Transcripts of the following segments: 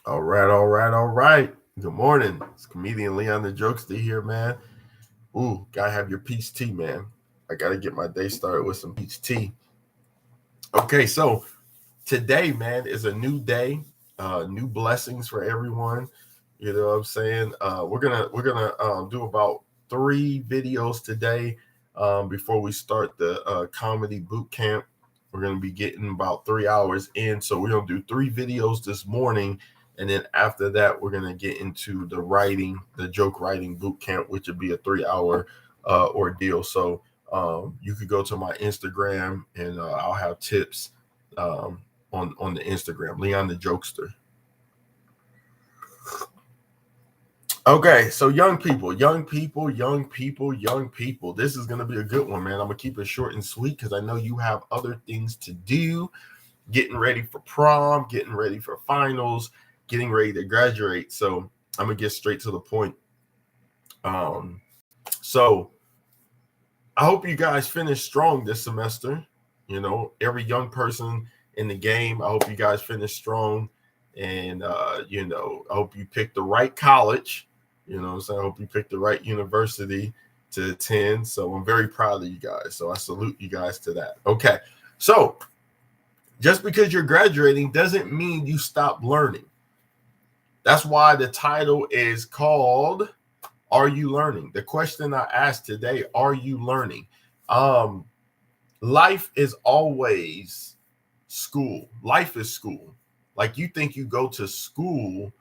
All right, all right, all right. Good morning. It's comedian Leon the Jokester here, man. Ooh, gotta have your peach tea, man. I gotta get my day started with some peach tea. Okay, so today, man, is a new day, new blessings for everyone. You know what I'm saying? We're gonna do about 3 videos today before we start the comedy boot camp. We're gonna be getting about 3 hours in, so we're gonna do 3 videos this morning, and then after that, we're gonna get into the joke writing boot camp, which would be a 3 hour ordeal. So you could go to my Instagram, and I'll have tips um, on the Instagram, Leon the Jokester. Okay, so young people, young people, young people, young people. This is gonna be a good one, man. I'm gonna keep it short and sweet because I know you have other things to do. Getting ready for prom, getting ready for finals, getting ready to graduate. So I'm gonna get straight to the point. So I hope you guys finish strong this semester. You know, every young person in the game, I hope you guys finish strong. And, I hope you pick the right college. You know what I'm saying? I hope you pick the right university to attend. So I'm very proud of you guys. So I salute you guys to that. Okay. So just because you're graduating doesn't mean you stop learning. That's why the title is called Are You Learning? The question I asked today, are you learning? Um, Life is always school. Life is school. Like you think you go to school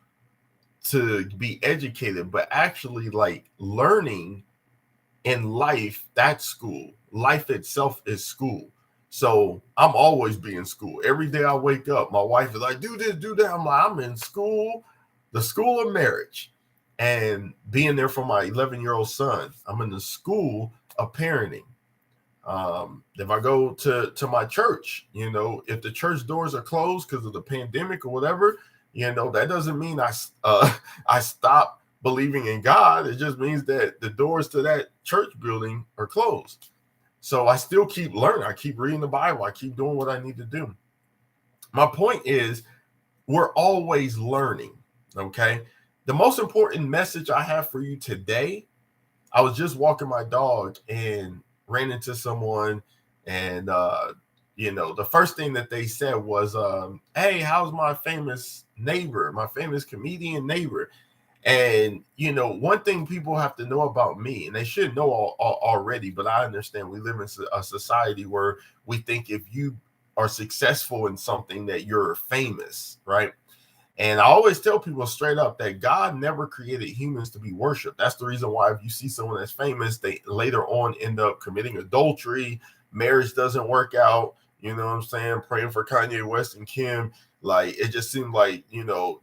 to be educated, but actually, like learning in life, that's school. Life itself is school. So I'm always be in school. Every day I wake up, my wife is like, do this, do that. I'm like, I'm in school, the school of marriage, and being there for my 11-year-old son. I'm in the school of parenting. If I go to my church, if the church doors are closed because of the pandemic or whatever, that doesn't mean I stop believing in God. It just means that the doors to that church building are closed. So I still keep learning. I keep reading the Bible. I keep doing what I need to do. My point is, we're always learning. Okay. The most important message I have for you today, I was just walking my dog and ran into someone, and the first thing that they said was, "Hey, how's my famous neighbor, my famous comedian neighbor?" And one thing people have to know about me, and they should know already, but I understand we live in a society where we think if you are successful in something that you're famous, right? And I always tell people straight up that God never created humans to be worshiped. That's the reason why if you see someone that's famous, they later on end up committing adultery, marriage doesn't work out. You know what I'm saying? Praying for Kanye West and Kim. Like it just seemed like,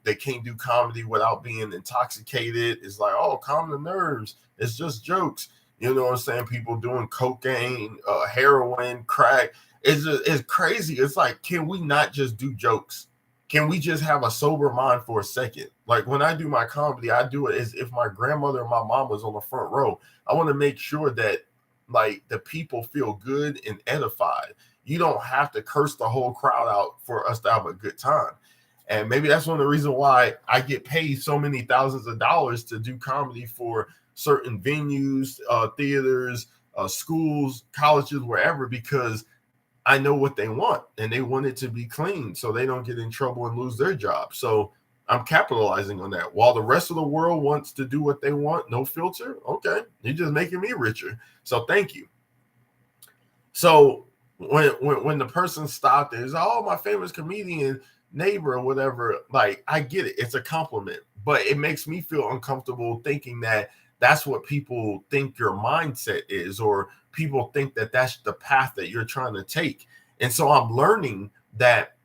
they can't do comedy without being intoxicated. It's like, oh, calm the nerves. It's just jokes. You know what I'm saying? People doing cocaine, heroin, crack. It's crazy. It's like, can we not just do jokes? Can we just have a sober mind for a second? Like when I do my comedy, I do it as if my grandmother and my mom was on the front row. I want to make sure that like the people feel good and edified. You don't have to curse the whole crowd out for us to have a good time. And maybe that's one of the reasons why I get paid so many thousands of dollars to do comedy for certain venues, theaters, schools, colleges, wherever, because I know what they want, and they want it to be clean so they don't get in trouble and lose their job. So I'm capitalizing on that. While the rest of the world wants to do what they want, no filter. Okay, you're just making me richer. So thank you. So when the person stopped and is, oh, my famous comedian neighbor or whatever, like I get it, it's a compliment, but it makes me feel uncomfortable thinking that that's what people think your mindset is, or people think that that's the path that you're trying to take. And so I'm learning that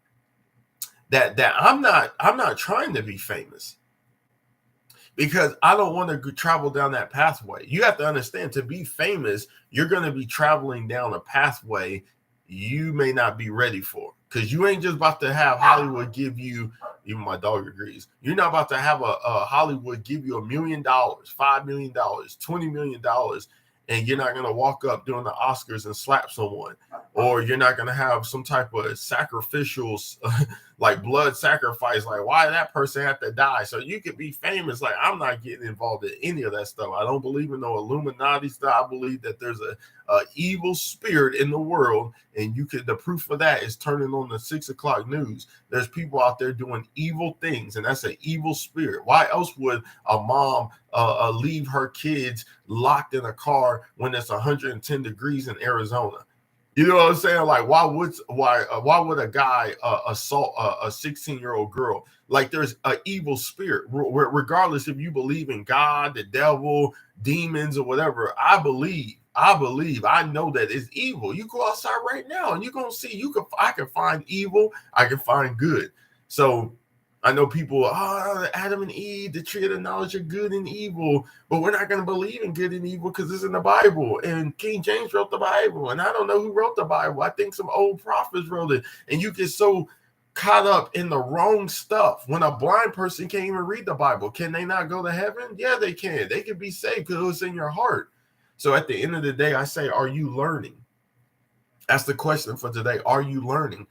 I'm not trying to be famous, because I don't want to travel down that pathway. You have to understand, to be famous, you're going to be traveling down a pathway you may not be ready for, because you ain't just about to have Hollywood give you, even my dog agrees, you're not about to have a Hollywood give you $1 million, $5 million, $20 million, and you're not going to walk up during the Oscars and slap someone, or you're not going to have some type of sacrificial, like blood sacrifice. Like, why did that person have to die? So you could be famous. Like, I'm not getting involved in any of that stuff. I don't believe in no Illuminati stuff. I believe that there's a evil spirit in the world, and the proof of that is turning on the 6 o'clock news. There's people out there doing evil things, and that's an evil spirit. Why else would a mom leave her kids locked in a car when it's 110 degrees in Arizona? You know what I'm saying? Like, why would a guy assault a 16-year-old girl? Like, there's an evil spirit, regardless if you believe in God, the devil, demons, or whatever. I know that it's evil. You go outside right now and you're gonna see. I can find evil, I can find good. So I know people, Adam and Eve, the tree of the knowledge of good and evil, but we're not going to believe in good and evil because it's in the Bible. And King James wrote the Bible, and I don't know who wrote the Bible. I think some old prophets wrote it. And you get so caught up in the wrong stuff. When a blind person can't even read the Bible, can they not go to heaven? Yeah, they can. They can be saved because it's in your heart. So at the end of the day, I say, are you learning? That's the question for today. Are you learning?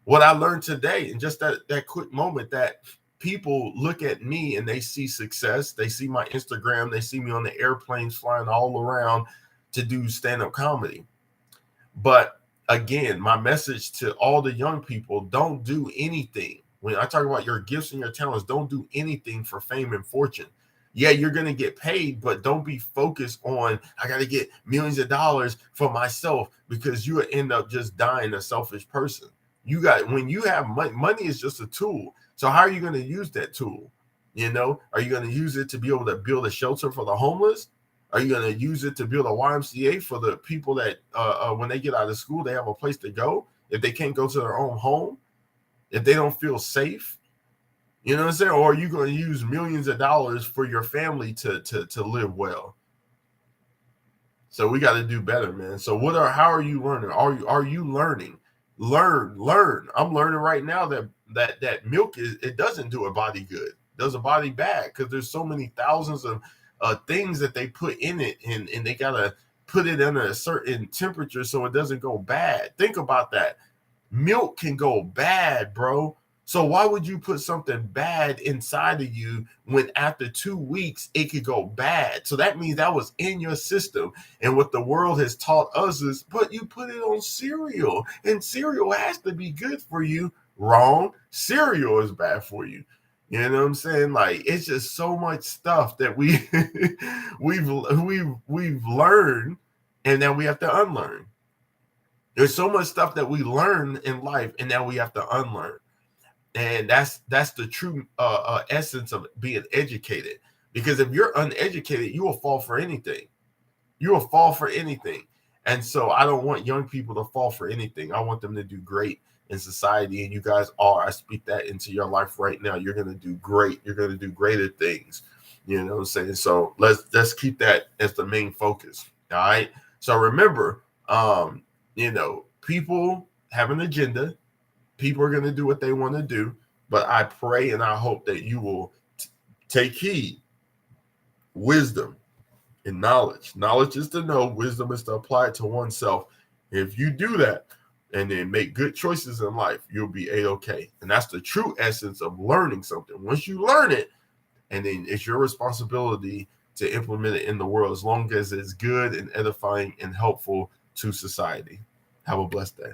What I learned today, in just that quick moment, that people look at me and they see success. They see my Instagram. They see me on the airplanes flying all around to do stand-up comedy. But again, my message to all the young people, don't do anything. When I talk about your gifts and your talents, don't do anything for fame and fortune. Yeah, you're going to get paid, but don't be focused on, I got to get millions of dollars for myself, because you will end up just dying a selfish person. When you have money is just a tool. So how are you going to use that tool? You know, are you going to use it to be able to build a shelter for the homeless? Are you going to use it to build a YMCA for the people that when they get out of school, they have a place to go if they can't go to their own home, if they don't feel safe? You know what I'm saying? Or are you going to use millions of dollars for your family to live well? So we got to do better, man. So how are you learning? Are you learning? Learn. I'm learning right now that milk it doesn't do a body good. It does a body bad, because there's so many thousands of things that they put in it, and they gotta put it under a certain temperature so it doesn't go bad. Think about that. Milk can go bad, bro. So why would you put something bad inside of you when after 2 weeks it could go bad? So that means that was in your system. And what the world has taught us is, you put it on cereal, and cereal has to be good for you. Wrong. Cereal is bad for you. You know what I'm saying? Like, it's just so much stuff that we've learned, and then we have to unlearn. There's so much stuff that we learn in life, and now we have to unlearn. And that's the true essence of being educated. Because if you're uneducated, you will fall for anything. You will fall for anything. And so I don't want young people to fall for anything. I want them to do great in society. And you guys are. I speak that into your life right now. You're going to do great. You're going to do greater things. You know what I'm saying? So let's keep that as the main focus. All right. So remember, people have an agenda. People are going to do what they want to do, but I pray and I hope that you will take heed. Wisdom and knowledge. Knowledge is to know. Wisdom is to apply it to oneself. If you do that and then make good choices in life, you'll be A-okay. And that's the true essence of learning something. Once you learn it, and then it's your responsibility to implement it in the world, as long as it's good and edifying and helpful to society. Have a blessed day.